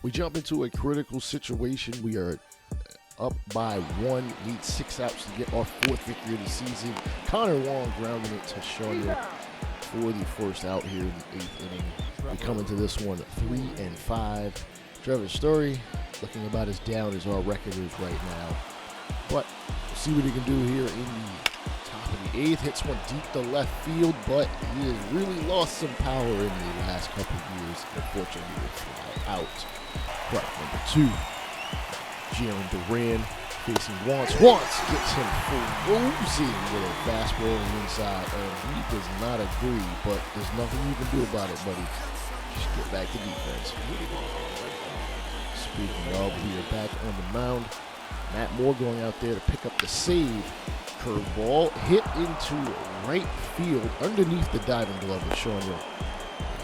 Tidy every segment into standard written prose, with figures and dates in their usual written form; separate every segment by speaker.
Speaker 1: We jump into a critical situation. We are up by 1, need 6 outs to get our 4th victory of the season. Connor Wong grounding it to Shawnee for the first out here in the 8th inning. We come into this one 3-5. Trevor Story looking about as down as our record is right now. But we'll see what he can do here in the top of the 8th. Hits one deep to left field, but he has really lost some power in the last couple of years. Unfortunately, he will fly out. But number 2, Jalen Duran facing Wants. Wants gets him frozen with a fastball on the inside, and he does not agree, but there's nothing you can do about it, buddy. Just get back to defense. Speaking of, we are back on the mound. Matt Moore going out there to pick up the save. Curveball hit into right field underneath the diving glove of Sean Young.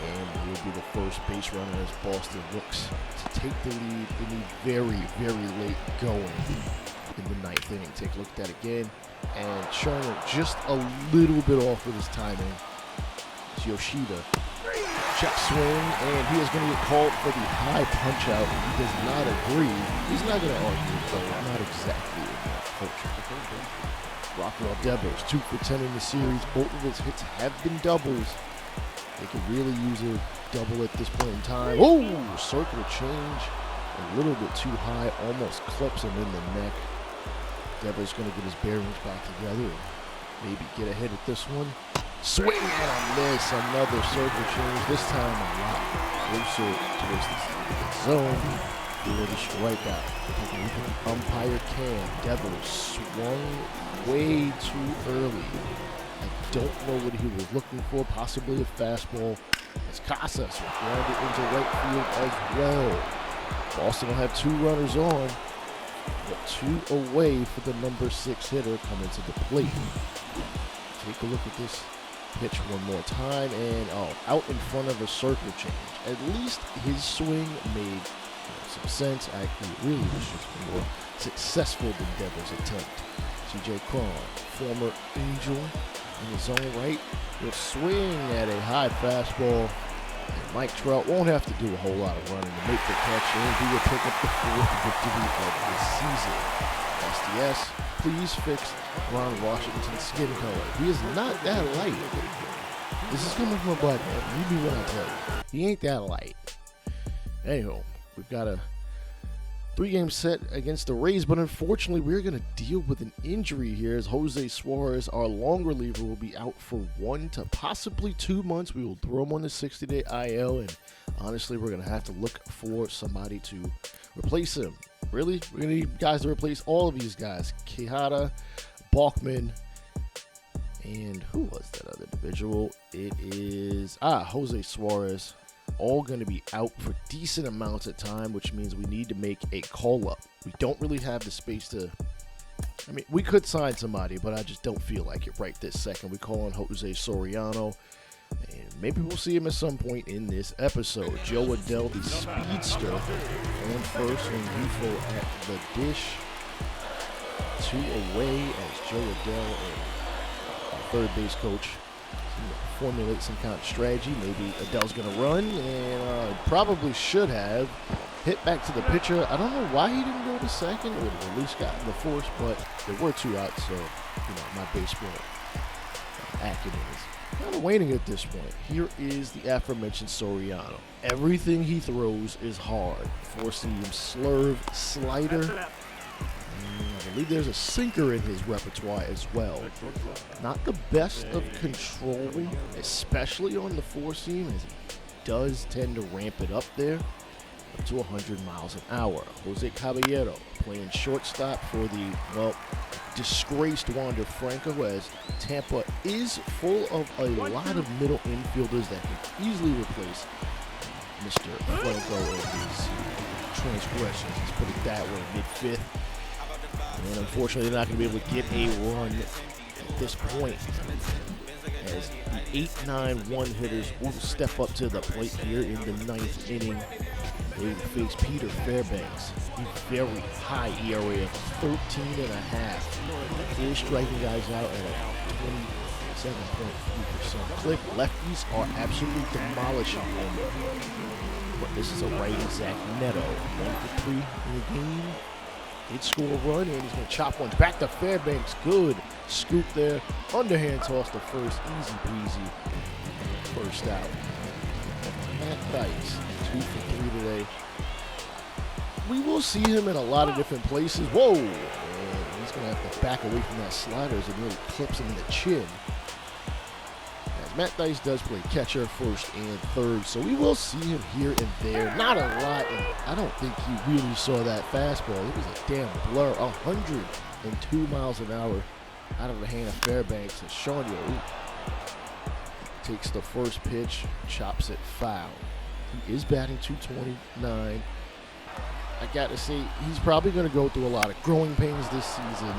Speaker 1: And he'll be the first base runner as Boston looks to take the lead in the very, very late going in the 9th inning. Take a look at that again. And Sherner just a little bit off with his timing. It's Yoshida. Check swing, and he is going to get called for the high punch out. He does not agree. He's not going to argue, though. Not exactly in that culture. Rockwell Devers, 2 for 10 in the series. Both of his hits have been doubles. They could really use a double at this point in time. Oh, circle change. A little bit too high, almost clips him in the neck. Devers going to get his bearings back together and maybe get ahead at this one. Swing and a miss. Another circle change. This time a lot closer towards the zone for the strikeout. Taking a look at the umpire cam. Devers swung way too early. I don't know what he was looking for. Possibly a fastball. As Casas will ground it into right field as well. Boston will have 2 runners on, but 2 away for the number 6 hitter coming to the plate. Take a look at this pitch one more time, and out in front of a circle change. At least his swing made some sense. Actually, it really was just more successful than Devers' attempt. C.J. Cron, former Angel, in his own right, will swing at a high fastball. And Mike Trout won't have to do a whole lot of running to make the catch, and he will pick up the 4th victory of the season. SDS, please fix Ron Washington's skin color. He is not that light. This is coming from a black man. You do what I tell you. He ain't that light. Anyhow, we've got a 3-game set against the Rays, but unfortunately, we're going to deal with an injury here as Jose Suarez, our long reliever, will be out for 1 to possibly 2 months. We will throw him on the 60-day IL, and honestly, we're going to have to look for somebody to replace him. Really? We're going to need guys to replace all of these guys. Quijada, Balkman, and who was that other individual? It is, Jose Suarez. All going to be out for decent amounts of time, which means we need to make a call-up. We don't really have the space to, we could sign somebody, but I just don't feel like it right this second. We call on Jose Soriano, and maybe we'll see him at some point in this episode. Joe Adell, the speedster, on first, and Ufo at the dish. 2 away as Joe Adell, our third base coach, formulate some kind of strategy. Maybe Adell's going to run, and probably should have hit back to the pitcher. I don't know why he didn't go to second. It would have at least gotten the force, but there were 2 outs, so my baseball acumen is kind of waning at this point. Here is the aforementioned Soriano. Everything he throws is hard. Four-seam slurve, slider. I believe there's a sinker in his repertoire as well. Not the best of control, especially on the 4-seam, as he does tend to ramp it up there up to 100 miles an hour. Jose Caballero playing shortstop for the, disgraced Wander Franco, as Tampa is full of a lot of middle infielders that can easily replace Mr. Franco and his transgressions. Let's put it that way, mid-5th. And unfortunately, they're not going to be able to get a run at this point, as the 8-9-1 hitters will step up to the plate here in the 9th inning. They will face Peter Fairbanks, a very high ERA of 13.5. They're striking guys out at a 27.3% clip. Lefties are absolutely demolishing them. But this is a righty, Zach Neto. 1 for 3 in the game. Did score a run, and he's going to chop one back to Fairbanks. Good scoop there. Underhand toss to first. Easy peasy. First out. Matt Dice, 2 for 3 today. We will see him in a lot of different places. Whoa! And he's going to have to back away from that slider as it really clips him in the chin. As Matt Dice does play catcher, first and third, so we will see him here and there. Not a lot, and I don't think he really saw that fastball. It was a damn blur. 102 miles an hour out of the hand of Fairbanks. And Shawnee takes the first pitch, chops it foul. He is batting .229. I got to say, he's probably going to go through a lot of growing pains this season,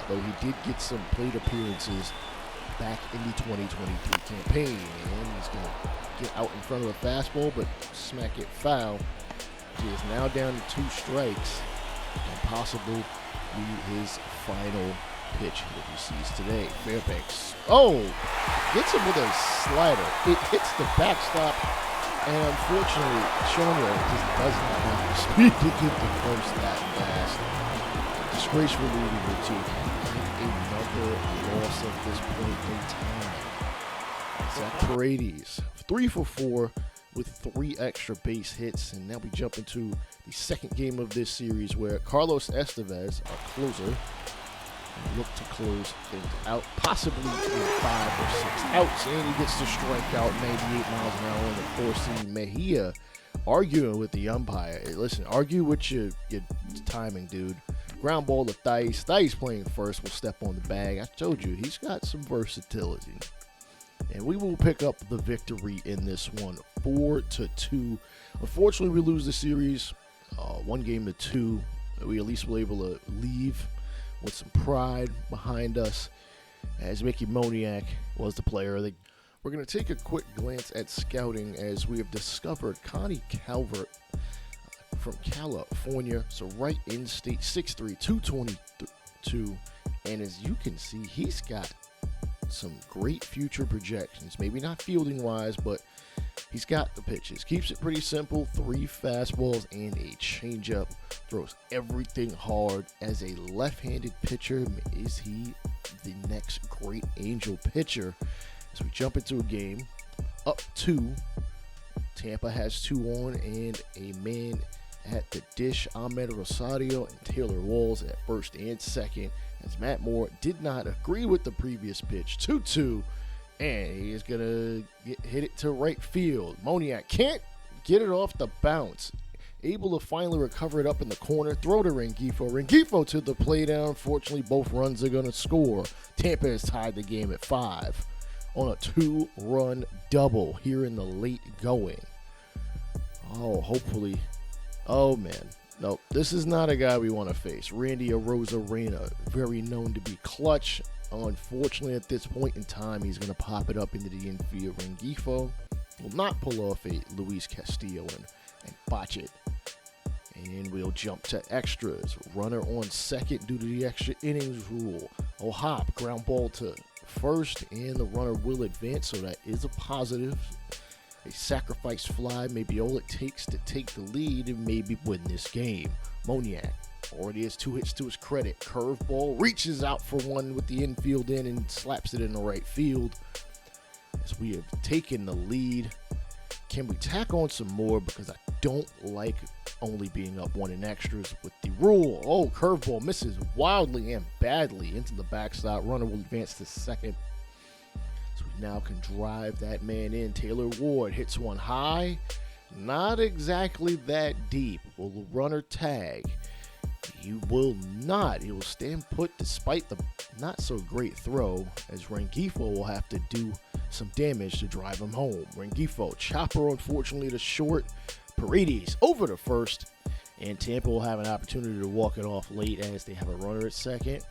Speaker 1: though he did get some plate appearances back in the 2023 campaign. And he's going to get out in front of a fastball, but smack it foul. He is now down to 2 strikes, and possibly his final pitch that he sees today. Fairbanks, gets him with a slider. It hits the backstop. And unfortunately, Shawnee just doesn't have the speed to get the first that fast. Disgraceful leading routine. Another loss at this point in time. Zach Paredes, 3 for 4 with 3 extra base hits. And now we jump into the second game of this series where Carlos Estevez, our closer, look to close things out, possibly in 5 or 6 outs, and he gets to strike out 98 miles an hour. And of course, Mejia arguing with the umpire. Hey, listen, argue with your timing, dude. Ground ball to Dice. Dice playing first will step on the bag. I told you, he's got some versatility. And we will pick up the victory in this one, 4-2. Unfortunately, we lose the series 1-2. We at least were able to leave with some pride behind us, as Mickey Moniak was the player. We're going to take a quick glance at scouting as we have discovered Connie Calvert from California. So right in state, 6'3", 222. And as you can see, he's got some great future projections. Maybe not fielding wise, but he's got the pitches. Keeps it pretty simple. 3 fastballs and a changeup. Throws everything hard. As a left-handed pitcher, is he the next great Angel pitcher? As we jump into a game, up 2. Tampa has 2 on, and a man at the dish, Ahmed Rosario and Taylor Walls at first and second. As Matt Moore did not agree with the previous pitch, 2-2. And he is going to hit it to right field. Moniak can't get it off the bounce. Able to finally recover it up in the corner. Throw to Rengifo. Rengifo to the play down. Fortunately, both runs are going to score. Tampa has tied the game at 5 on a 2-run double here in the late going. Oh, hopefully. Oh, man. No, this is not a guy we want to face. Randy Arozarena, very known to be clutch. Unfortunately, at this point in time, he's going to pop it up into the infield. Rengifo will not pull off a Luis Castillo and botch it. And we'll jump to extras. Runner on second due to the extra innings rule. Hop, ground ball to first, and the runner will advance, so that is a positive. A sacrifice fly may be all it takes to take the lead and maybe win this game. Moniak already has 2 hits to his credit. Curveball reaches out for one with the infield in and slaps it in the right field. As we have taken the lead, can we tack on some more? Because I don't like only being up 1 in extras with the rule. Oh, curveball misses wildly and badly into the backstop. Runner will advance to second. So we now can drive that man in. Taylor Ward hits one high. Not exactly that deep. Will the runner tag? He will not. He will stand put despite the not so great throw, as Rengifo will have to do some damage to drive him home. Rengifo, chopper unfortunately to short. Paredes over to first, and Tampa will have an opportunity to walk it off late as they have a runner at second.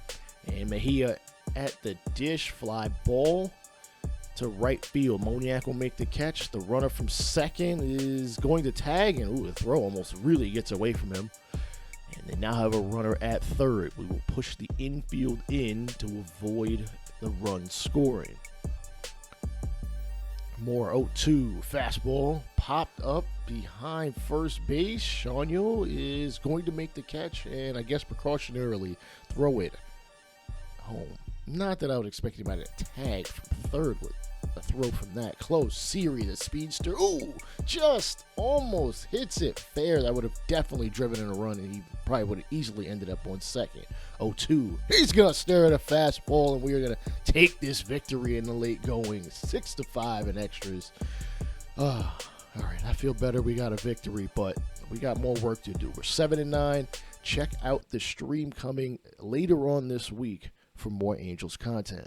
Speaker 1: And Mejia at the dish, fly ball to right field. Moniak will make the catch. The runner from second is going to tag, and the throw almost really gets away from him. And they now have a runner at third. We will push the infield in to avoid the run scoring. More 0-2 fastball popped up behind first base. Shawniel is going to make the catch and I guess precautionarily throw it home. Not that I would expect anybody to tag from third with a throw from that close. Siri, the speedster, ooh, just almost hits it fair. That would have definitely driven in a run, and he probably would have easily ended up on second. 0-2. He's going to stare at a fastball, and we are going to take this victory in the late going. 6-5 in extras. All right, I feel better. We got a victory, but we got more work to do. We're 7-9. Check out the stream coming later on this week for more Angels content.